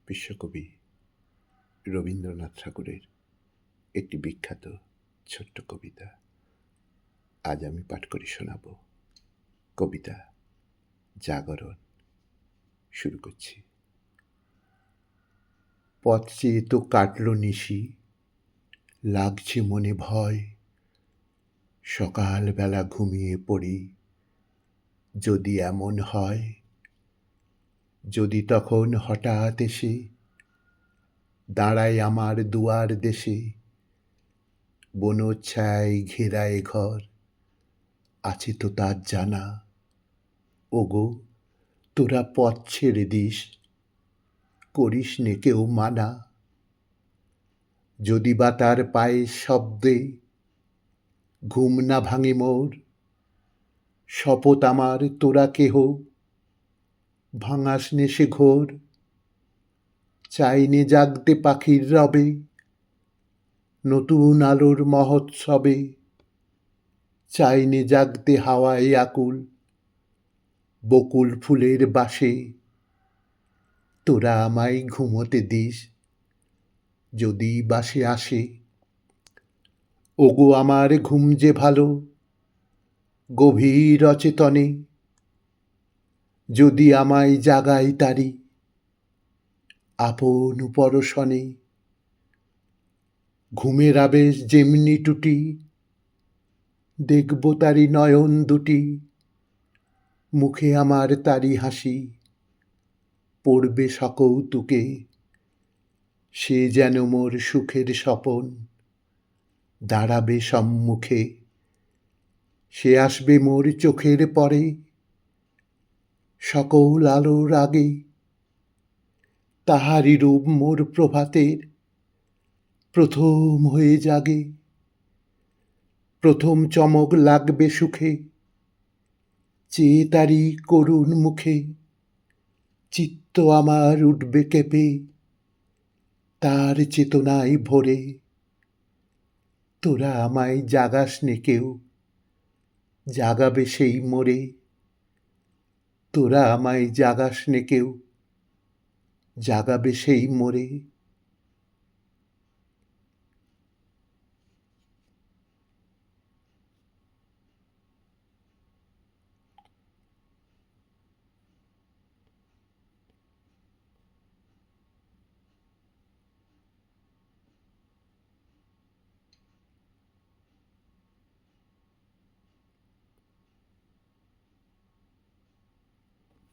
বিশ্বকবি রবীন্দ্রনাথ ঠাকুরের একটি বিখ্যাত ছোট্ট কবিতা আজ আমি পাঠ করে শোনাব। কবিতা জাগরণ। শুরু করছি। পথ চেয়ে তো কাটল নিশি, লাগছে মনে ভয়। সকালবেলা ঘুমিয়ে পড়ি, যদি এমন হয়, যদি তখন হঠাৎ এসে দাঁড়ায় আমার দুয়ার দেশে, বনচ্ছায় ঘেরায় ঘর, আছে তো তার জানা। ওগো, তোরা পথ ছেড়ে দিস, করিস নে কেউ মানা। যদি বা তার পায়ের শব্দে ঘুম না ভাঙে মোর, শপথ আমার তোরা কেহ ভাঙাস নে সে ঘোর। চাইনে জাগতে পাখির রবে, নতুন আলোর মহোৎসবে। চাইনে জাগতে হাওয়ায় আকুল, বকুল ফুলের বাসে। তোরা আমায় ঘুমোতে দিস, যদি বাসে আসে। ওগো আমার ঘুম যে ভালো, গভীর অচেতনে। যদি আমায় জাগাই তারি, আপন পরশনে। ঘুমের আবেশ যেমনি টুটি, দেখব তারি নয়ন দুটি। মুখে আমার তারি হাসি, পড়বে সকৌতুকে। সে যেন মোর সুখের স্বপন, দাঁড়াবে সম্মুখে। সে আসবে মোর চোখের পরে, সকল আলোর আগে। তাহারি রূপ মোর প্রভাতের প্রথম হয়ে জাগে। প্রথম চমক লাগবে সুখে, চেয়ে তারি করুণ মুখে। চিত্ত আমার উঠবে কেঁপে, তার চেতনায় ভরে। তোরা আমায় জাগাস নে কেউ, জাগাবে সেই মোরে। তোরা আমায় জাগাস নে কেউ, জাগাবে সেই মোরে।